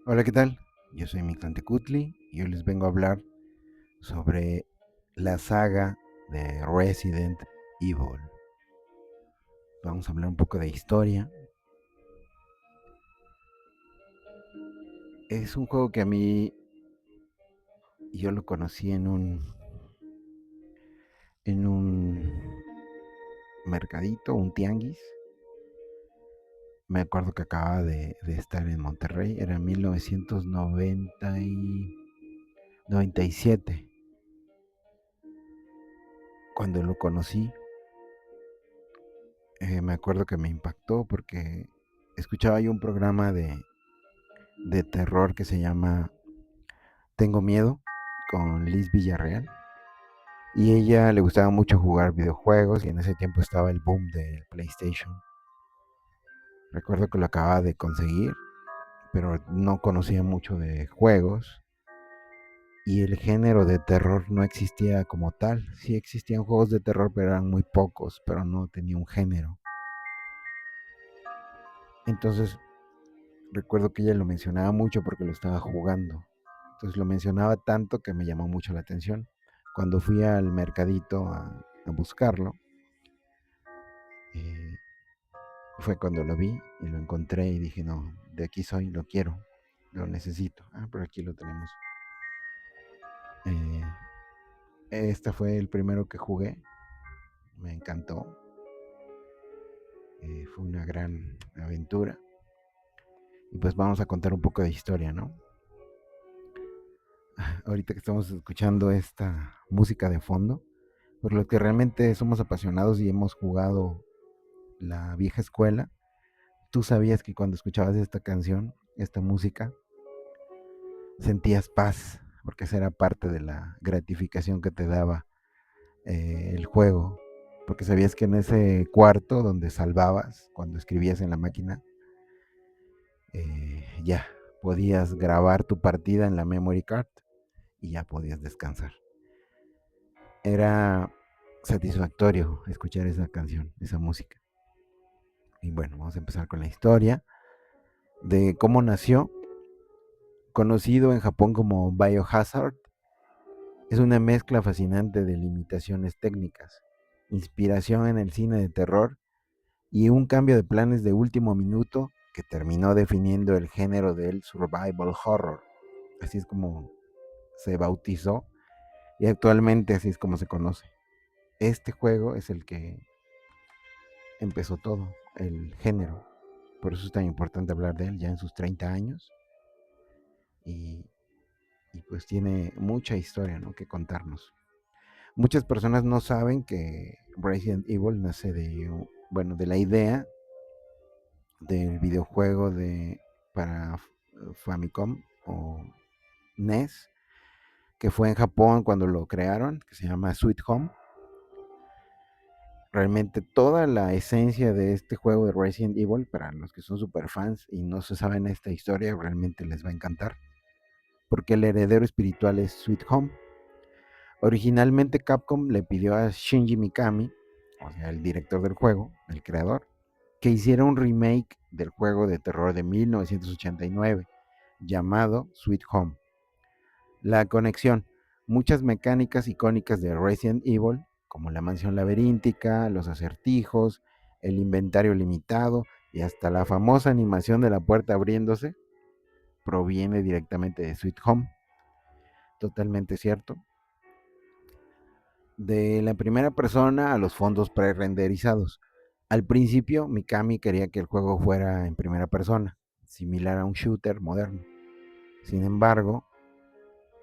Hola, ¿qué tal? Yo soy Mictlantecutli y hoy les vengo a hablar sobre la saga de Resident Evil. Vamos a hablar un poco de historia. Es un juego que a mí yo lo conocí en un mercadito, un tianguis. Me acuerdo que acababa de estar en Monterrey, era 1997 cuando lo conocí. Me acuerdo que me impactó porque escuchaba yo un programa de terror que se llama Tengo Miedo con Liz Villarreal. Y ella le gustaba mucho jugar videojuegos y en ese tiempo estaba el boom del PlayStation. Recuerdo que lo acababa de conseguir, pero no conocía mucho de juegos y el género de terror no existía como tal. Sí existían juegos de terror, pero eran muy pocos, pero no tenía un género. Entonces recuerdo que ella lo mencionaba mucho porque lo estaba jugando. Entonces lo mencionaba tanto que me llamó mucho la atención. Cuando fui al mercadito a buscarlo, eh, fue cuando lo vi y lo encontré y dije, no, de aquí soy, lo quiero, lo necesito. Ah, pero aquí lo tenemos. Eh, este fue el primero que jugué, me encantó, fue una gran aventura. Y pues vamos a contar un poco de historia, ¿no? Ahorita que estamos escuchando esta música de fondo, por los que realmente somos apasionados y hemos jugado la vieja escuela, tú sabías que cuando escuchabas esta canción, esta música, sentías paz, porque esa era parte de la gratificación que te daba el juego, porque sabías que en ese cuarto donde salvabas, cuando escribías en la máquina, ya podías grabar tu partida en la memory card y ya podías descansar. Era satisfactorio escuchar esa canción, esa música. Y bueno, vamos a empezar con la historia de cómo nació. Conocido en Japón como Biohazard, es una mezcla fascinante de limitaciones técnicas, inspiración en el cine de terror y un cambio de planes de último minuto que terminó definiendo el género del survival horror. Así es como se bautizó y actualmente así es como se conoce. Este juego es el que empezó todo, el género. Por eso es tan importante hablar de él ya en sus 30 años y, y pues tiene mucha historia, ¿no?, que contarnos. Muchas personas no saben que Resident Evil nace bueno, de la idea del videojuego para Famicom o NES, que fue en Japón cuando lo crearon, que se llama Sweet Home. Realmente toda la esencia de este juego de Resident Evil, para los que son super fans y no se saben esta historia, realmente les va a encantar, porque el heredero espiritual es Sweet Home. Originalmente Capcom le pidió a Shinji Mikami, o sea, el director del juego, el creador, que hiciera un remake del juego de terror de 1989 llamado Sweet Home. La conexión: muchas mecánicas icónicas de Resident Evil, como la mansión laberíntica, los acertijos, el inventario limitado y hasta la famosa animación de la puerta abriéndose, proviene directamente de Sweet Home. Totalmente cierto. De la primera persona a los fondos pre-renderizados. Al principio, Mikami quería que el juego fuera en primera persona, similar a un shooter moderno. Sin embargo,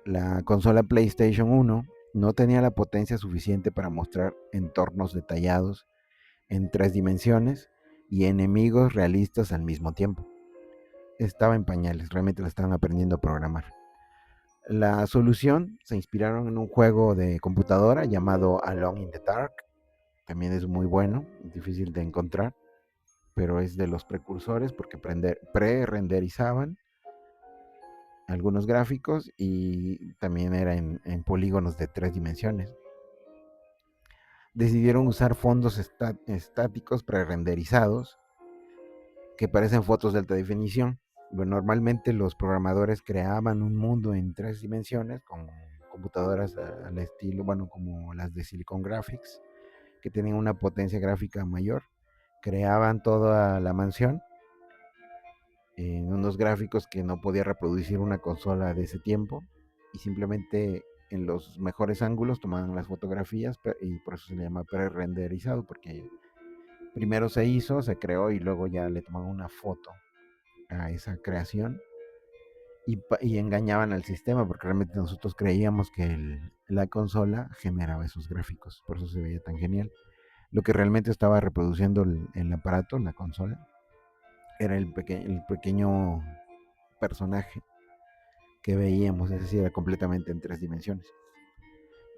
la consola PlayStation 1 no tenía la potencia suficiente para mostrar entornos detallados en 3 dimensiones y enemigos realistas al mismo tiempo. Estaba en pañales, realmente lo estaban aprendiendo a programar. La solución se inspiraron en un juego de computadora llamado Alone in the Dark. También es muy bueno, difícil de encontrar, pero es de los precursores porque pre-renderizaban algunos gráficos y también era en polígonos de 3 dimensiones. Decidieron usar fondos estáticos pre-renderizados que parecen fotos de alta definición. Bueno, normalmente los programadores creaban un mundo en 3 dimensiones con computadoras al estilo, bueno, como las de Silicon Graphics, que tenían una potencia gráfica mayor. Creaban toda la mansión en unos gráficos que no podía reproducir una consola de ese tiempo, y simplemente en los mejores ángulos tomaban las fotografías, y por eso se le llama pre-renderizado, porque primero se hizo, se creó y luego ya le tomaban una foto a esa creación, y engañaban al sistema porque realmente nosotros creíamos que la consola generaba esos gráficos, por eso se veía tan genial. Lo que realmente estaba reproduciendo el aparato, la consola, era el pequeño personaje que veíamos, es decir, era completamente en 3 dimensiones.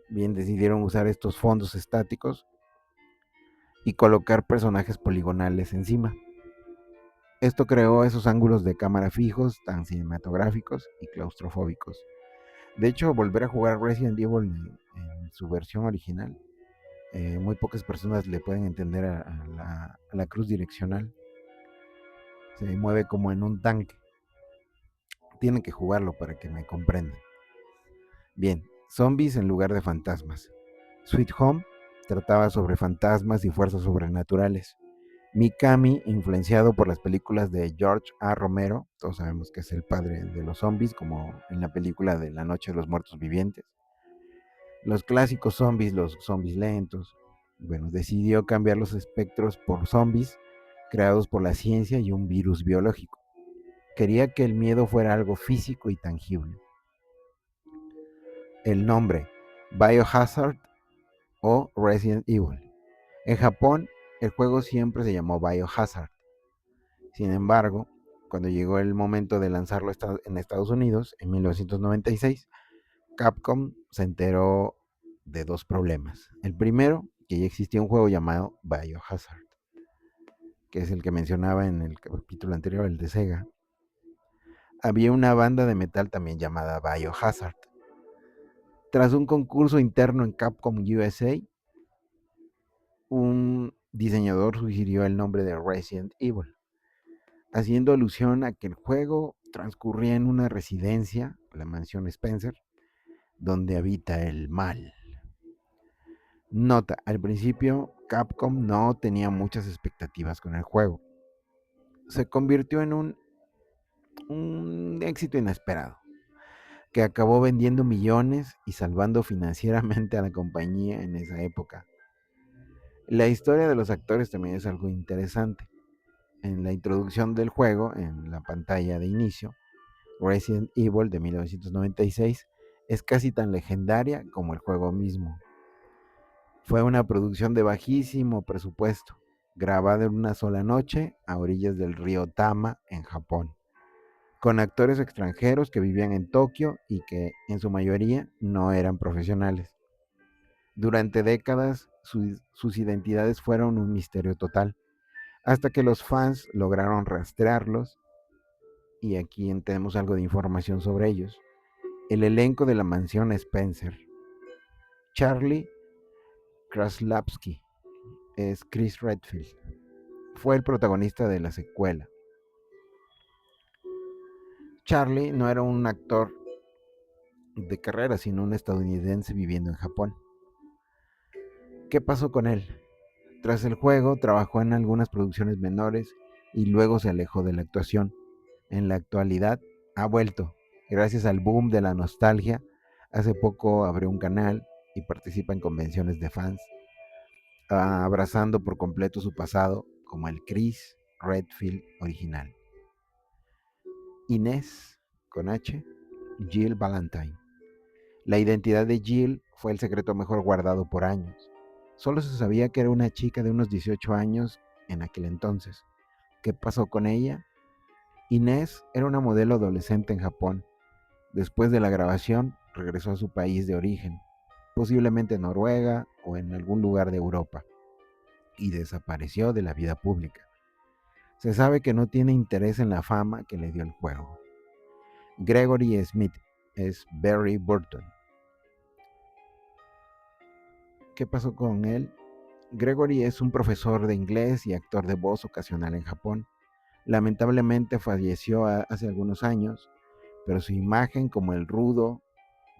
Bien, decidieron usar estos fondos estáticos y colocar personajes poligonales encima. Esto creó esos ángulos de cámara fijos, tan cinematográficos y claustrofóbicos. De hecho, volver a jugar Resident Evil en su versión original, muy pocas personas le pueden entender a la cruz direccional. Se mueve como en un tanque. Tienen que jugarlo para que me comprendan. Bien, zombies en lugar de fantasmas. Sweet Home trataba sobre fantasmas y fuerzas sobrenaturales. Mikami, influenciado por las películas de George A. Romero, todos sabemos que es el padre de los zombies, como en la película de La Noche de los Muertos Vivientes. Los clásicos zombies, los zombies lentos. Bueno, decidió cambiar los espectros por zombies creados por la ciencia y un virus biológico. Quería que el miedo fuera algo físico y tangible. El nombre, Biohazard o Resident Evil. En Japón, el juego siempre se llamó Biohazard. Sin embargo, cuando llegó el momento de lanzarlo en Estados Unidos, en 1996, Capcom se enteró de dos problemas. El primero, que ya existía un juego llamado Biohazard, que es el que mencionaba en el capítulo anterior, el de Sega. Había una banda de metal también llamada Biohazard. Tras un concurso interno en Capcom USA, un diseñador sugirió el nombre de Resident Evil, haciendo alusión a que el juego transcurría en una residencia, la mansión Spencer, donde habita el mal. Nota, al principio Capcom no tenía muchas expectativas con el juego. Se convirtió en un éxito inesperado, que acabó vendiendo millones y salvando financieramente a la compañía en esa época. La historia de los actores también es algo interesante. En la introducción del juego, en la pantalla de inicio, Resident Evil de 1996 es casi tan legendaria como el juego mismo. Fue una producción de bajísimo presupuesto, grabada en una sola noche a orillas del río Tama, en Japón, con actores extranjeros que vivían en Tokio y que en su mayoría no eran profesionales. Durante décadas sus identidades fueron un misterio total, hasta que los fans lograron rastrearlos, y aquí tenemos algo de información sobre ellos. El elenco de la mansión Spencer: Charlie Kraslavsky es Chris Redfield. Fue el protagonista de la secuela. Charlie no era un actor de carrera, sino un estadounidense viviendo en Japón. ¿Qué pasó con él? Tras el juego, trabajó en algunas producciones menores y luego se alejó de la actuación. En la actualidad, ha vuelto. Gracias al boom de la nostalgia, hace poco abrió un canal y participa en convenciones de fans, abrazando por completo su pasado como el Chris Redfield original. Inés, con H, Jill Valentine. La identidad de Jill fue el secreto mejor guardado por años. Solo se sabía que era una chica de unos 18 años en aquel entonces. ¿Qué pasó con ella? Inés era una modelo adolescente en Japón. Después de la grabación, regresó a su país de origen, posiblemente Noruega o en algún lugar de Europa, y desapareció de la vida pública. Se sabe que no tiene interés en la fama que le dio el juego. Gregory Smith es Barry Burton. ¿Qué pasó con él? Gregory es un profesor de inglés y actor de voz ocasional en Japón. Lamentablemente falleció hace algunos años, pero su imagen como el rudo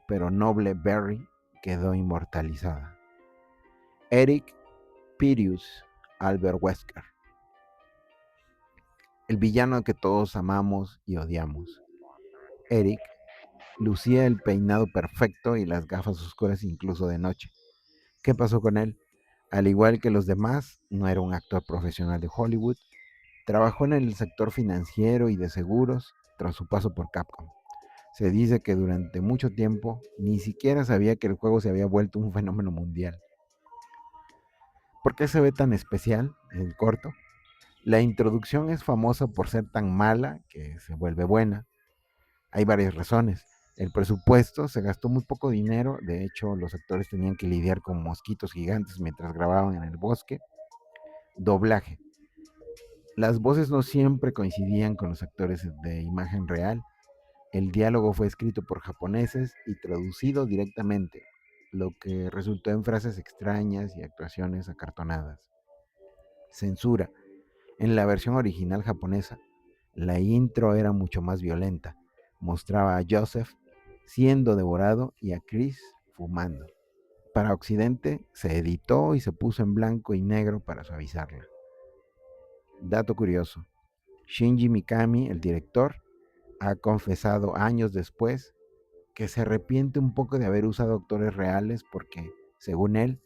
pero noble Barry quedó inmortalizada. Eric Pirius Albert Wesker, el villano que todos amamos y odiamos. Eric lucía el peinado perfecto y las gafas oscuras incluso de noche. ¿Qué pasó con él? Al igual que los demás, no era un actor profesional de Hollywood. Trabajó en el sector financiero y de seguros tras su paso por Capcom. Se dice que durante mucho tiempo ni siquiera sabía que el juego se había vuelto un fenómeno mundial. ¿Por qué se ve tan especial el corto? La introducción es famosa por ser tan mala que se vuelve buena. Hay varias razones. El presupuesto se gastó muy poco dinero, de hecho los actores tenían que lidiar con mosquitos gigantes mientras grababan en el bosque. Doblaje. Las voces no siempre coincidían con los actores de imagen real. El diálogo fue escrito por japoneses y traducido directamente, lo que resultó en frases extrañas y actuaciones acartonadas. Censura. En la versión original japonesa, la intro era mucho más violenta. Mostraba a Joseph siendo devorado y a Chris fumando. Para Occidente se editó y se puso en blanco y negro para suavizarla. Dato curioso, Shinji Mikami, el director, ha confesado años después que se arrepiente un poco de haber usado actores reales porque, según él,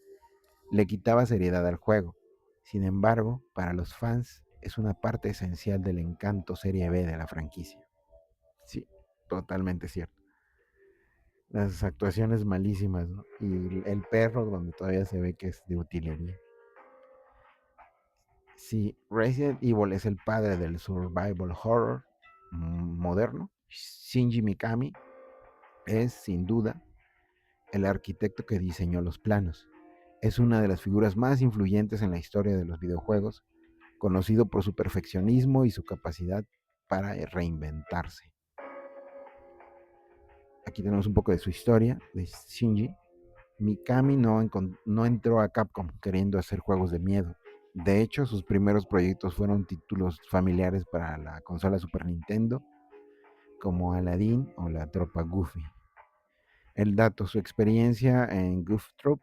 le quitaba seriedad al juego. Sin embargo, para los fans es una parte esencial del encanto serie B de la franquicia. Sí, totalmente cierto. Las actuaciones malísimas, ¿no? Y el perro donde todavía se ve que es de utilería. Sí, Resident Evil es el padre del survival horror moderno. Shinji Mikami es, sin duda, el arquitecto que diseñó los planos. Es una de las figuras más influyentes en la historia de los videojuegos, conocido por su perfeccionismo y su capacidad para reinventarse. Aquí tenemos un poco de su historia de Shinji. Mikami no entró a Capcom queriendo hacer juegos de miedo. De hecho, sus primeros proyectos fueron títulos familiares para la consola Super Nintendo, como Aladdin o La Tropa Goofy. El dato, su experiencia en Goof Troop,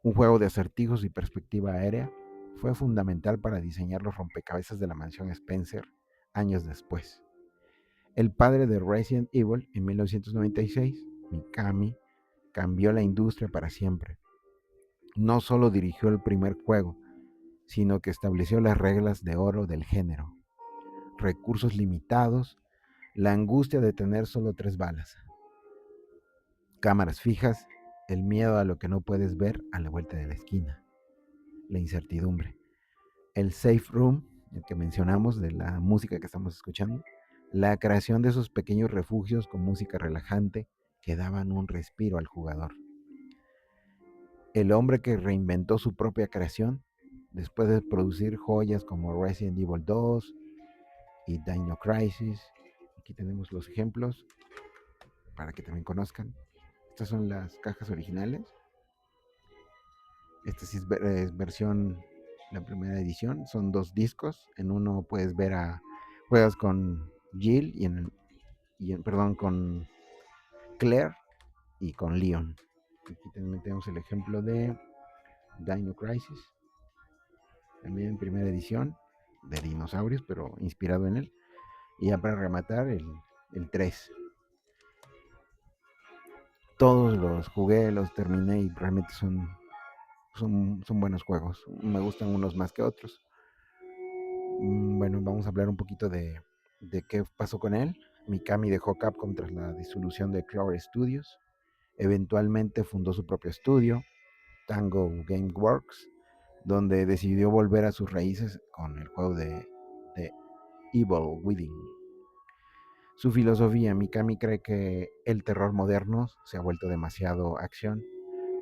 un juego de acertijos y perspectiva aérea, fue fundamental para diseñar los rompecabezas de la mansión Spencer años después. El padre de Resident Evil, en 1996, Mikami, cambió la industria para siempre. No solo dirigió el primer juego, sino que estableció las reglas de oro del género. Recursos limitados, la angustia de tener solo 3 balas, cámaras fijas, el miedo a lo que no puedes ver a la vuelta de la esquina, la incertidumbre, el safe room, el que mencionamos de la música que estamos escuchando, la creación de esos pequeños refugios con música relajante que daban un respiro al jugador. El hombre que reinventó su propia creación después de producir joyas como Resident Evil 2 y Dino Crisis. Aquí tenemos los ejemplos para que también conozcan. Estas son las cajas originales. Esta sí es versión, la primera edición. Son 2 discos. En uno puedes ver a juegas con Jill perdón, con Claire y con Leon. Aquí también tenemos el ejemplo de Dino Crisis, también en primera edición, de dinosaurios, pero inspirado en él. Y ya para rematar, el 3. Todos los jugué, los terminé y realmente son buenos juegos. Me gustan unos más que otros. Bueno, vamos a hablar un poquito de qué pasó con él. Mikami dejó Capcom tras la disolución de Clover Studios. Eventualmente fundó su propio estudio, Tango Gameworks, donde decidió volver a sus raíces con el juego de Evil Within. Su filosofía, Mikami cree que el terror moderno se ha vuelto demasiado acción.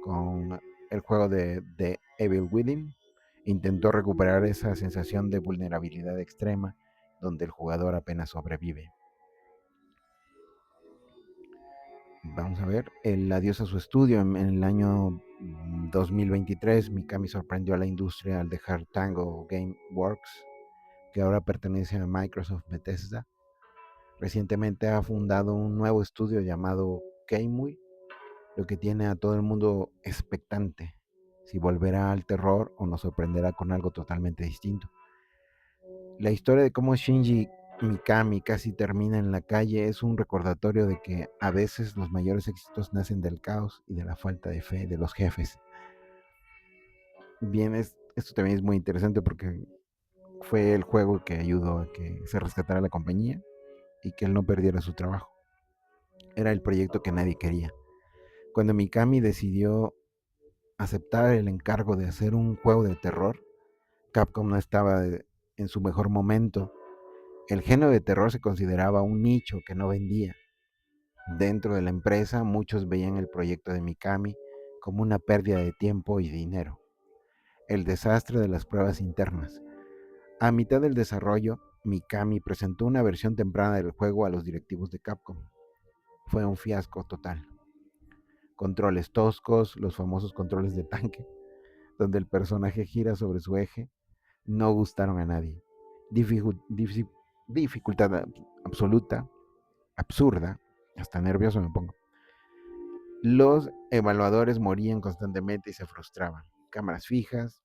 Con el juego de Evil Within, intentó recuperar esa sensación de vulnerabilidad extrema donde el jugador apenas sobrevive. Vamos a ver, el adiós a su estudio en el año 2023, Mikami sorprendió a la industria al dejar Tango Gameworks que ahora pertenece a Microsoft Bethesda, recientemente ha fundado un nuevo estudio llamado Keimu, lo que tiene a todo el mundo expectante si volverá al terror o nos sorprenderá con algo totalmente distinto. La historia de cómo Shinji Mikami casi termina en la calle es un recordatorio de que a veces los mayores éxitos nacen del caos y de la falta de fe de los jefes. Bien, esto también es muy interesante porque fue el juego que ayudó a que se rescatara la compañía y que él no perdiera su trabajo. Era el proyecto que nadie quería. Cuando Mikami decidió aceptar el encargo de hacer un juego de terror, Capcom no estaba en su mejor momento. El género de terror se consideraba un nicho que no vendía. Dentro de la empresa, muchos veían el proyecto de Mikami como una pérdida de tiempo y dinero. El desastre de las pruebas internas. A mitad del desarrollo, Mikami presentó una versión temprana del juego a los directivos de Capcom. Fue un fiasco total. Controles toscos, los famosos controles de tanque, donde el personaje gira sobre su eje, no gustaron a nadie. Dificultad absoluta, absurda, hasta nervioso me pongo. Los evaluadores morían constantemente y se frustraban. Cámaras fijas,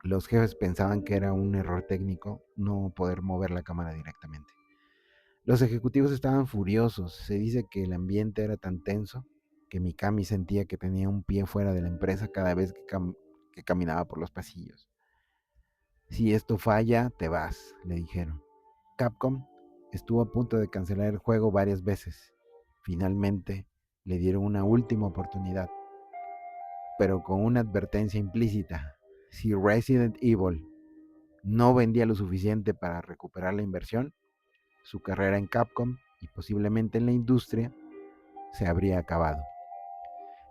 los jefes pensaban que era un error técnico no poder mover la cámara directamente. Los ejecutivos estaban furiosos. Se dice que el ambiente era tan tenso que Mikami sentía que tenía un pie fuera de la empresa cada vez que caminaba por los pasillos. Si esto falla, te vas, le dijeron. Capcom estuvo a punto de cancelar el juego varias veces. Finalmente, le dieron una última oportunidad, pero con una advertencia implícita. Si Resident Evil no vendía lo suficiente para recuperar la inversión, su carrera en Capcom y posiblemente en la industria se habría acabado.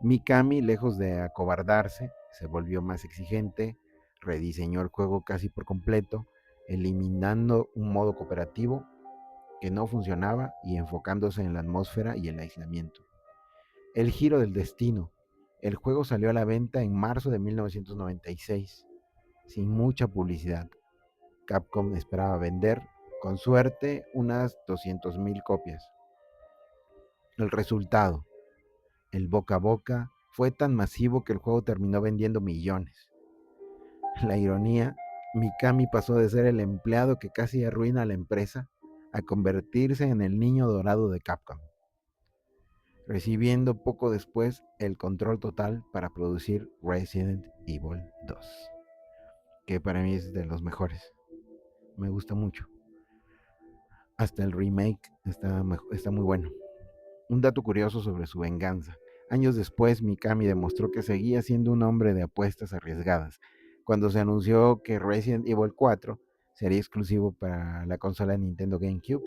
Mikami, lejos de acobardarse, se volvió más exigente, rediseñó el juego casi por completo, eliminando un modo cooperativo que no funcionaba y enfocándose en la atmósfera y el aislamiento. El giro del destino. El juego salió a la venta en marzo de 1996, sin mucha publicidad. Capcom esperaba vender, con suerte, unas 200,000 copias. El resultado, el boca a boca, fue tan masivo que el juego terminó vendiendo millones. La ironía, Mikami pasó de ser el empleado que casi arruina a la empresa a convertirse en el niño dorado de Capcom, recibiendo poco después el control total para producir Resident Evil 2, que para mí es de los mejores. Me gusta mucho. Hasta el remake está muy bueno. Un dato curioso sobre su venganza. Años después, Mikami demostró que seguía siendo un hombre de apuestas arriesgadas. Cuando se anunció que Resident Evil 4 sería exclusivo para la consola Nintendo GameCube,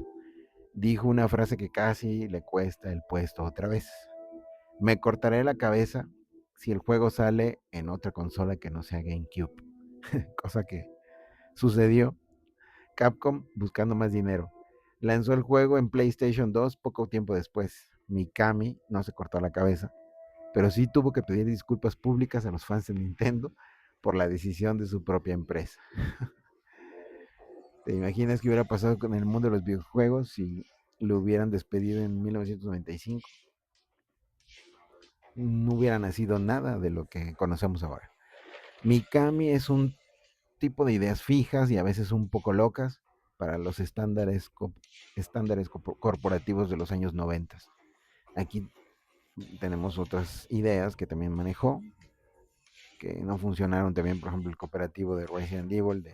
dijo una frase que casi le cuesta el puesto otra vez. Me cortaré la cabeza si el juego sale en otra consola que no sea GameCube. Cosa que sucedió. Capcom, buscando más dinero, lanzó el juego en PlayStation 2 poco tiempo después. Mikami no se cortó la cabeza, pero sí tuvo que pedir disculpas públicas a los fans de Nintendo por la decisión de su propia empresa. ¿Te imaginas qué hubiera pasado con el mundo de los videojuegos si lo hubieran despedido en 1995? No hubiera nacido nada de lo que conocemos ahora. Mikami es un tipo de ideas fijas y a veces un poco locas para los estándares corporativos de los años 90. Aquí tenemos otras ideas que también manejó, que no funcionaron también, por ejemplo, el cooperativo de Resident Evil,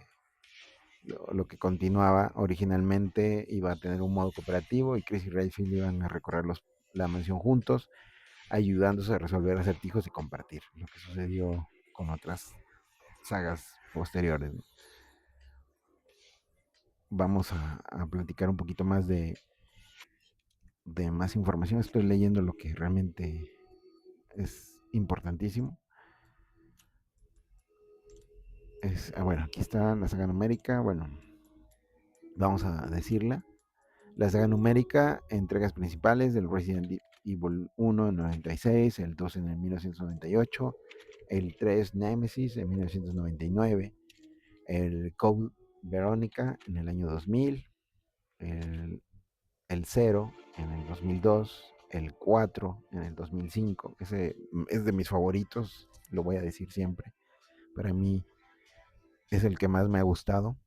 lo que continuaba originalmente iba a tener un modo cooperativo y Chris y Redfield iban a recorrer la mansión juntos, ayudándose a resolver acertijos y compartir, lo que sucedió con otras sagas posteriores. Vamos a platicar un poquito más de más información. Estoy leyendo lo que realmente es importantísimo. Bueno, aquí está la saga numérica. Bueno, vamos a decirla. La saga numérica, entregas principales del Resident Evil 1 en 96, el 2 en el 1998, el 3 Nemesis en 1999, el Code Verónica en el año 2000, el, el 0 en el 2002, el 4 en el 2005. Ese es de mis favoritos, lo voy a decir siempre. Para mí es el que más me ha gustado.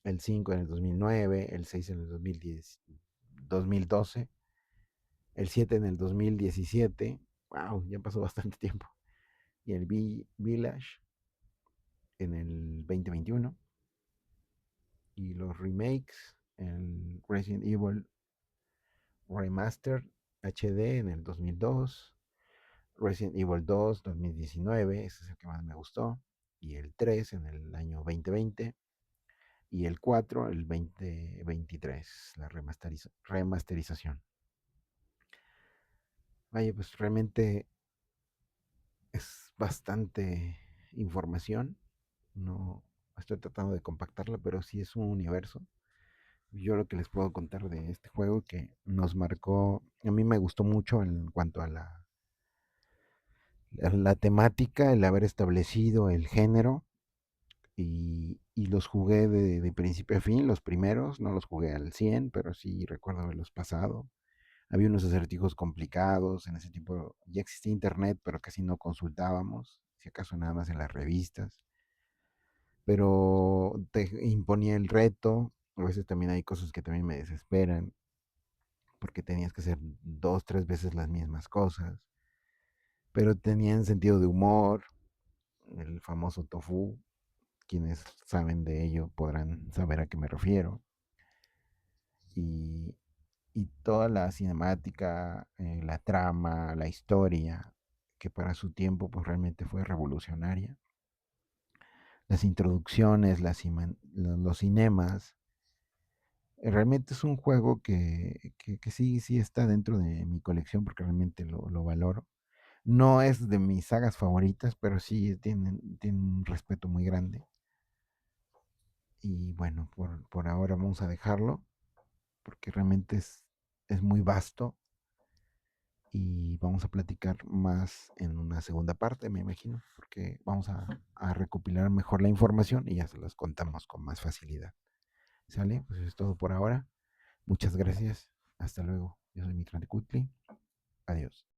El 5 en el 2009, el 6 en el 2010, 2012, el 7 en el 2017. Wow, ya pasó bastante tiempo. Y el Village en el 2021. Y los remakes, el Resident Evil Remastered HD en el 2002, Resident Evil 2 2019, ese es el que más me gustó, y el 3 en el año 2020, y el 4 el 2023, la remasterización. Vaya, pues realmente es bastante información, no estoy tratando de compactarla, pero sí es un universo. Yo lo que les puedo contar de este juego que nos marcó, a mí me gustó mucho en cuanto a la temática, el haber establecido el género y los jugué de principio a fin, los primeros, no los jugué al 100 pero sí recuerdo haberlos pasado. Había unos acertijos complicados, en ese tiempo ya existía internet, pero casi no consultábamos, si acaso nada más en las revistas, pero te imponía el reto, a veces también hay cosas que también me desesperan, porque tenías que hacer dos, tres veces las mismas cosas, pero tenían sentido de humor, el famoso tofu, quienes saben de ello podrán saber a qué me refiero, y, y toda la cinemática, la trama, la historia, que para su tiempo pues realmente fue revolucionaria, las introducciones, los cinemas, realmente es un juego que sí, sí está dentro de mi colección porque realmente lo valoro. No es de mis sagas favoritas, pero sí tiene un respeto muy grande. Y bueno, por ahora vamos a dejarlo, porque realmente es muy vasto y vamos a platicar más en una segunda parte, me imagino, porque vamos a recopilar mejor la información y ya se las contamos con más facilidad. ¿Sale? Pues es todo por ahora. Muchas gracias. Hasta luego. Yo soy Mitrante Cutli. Adiós.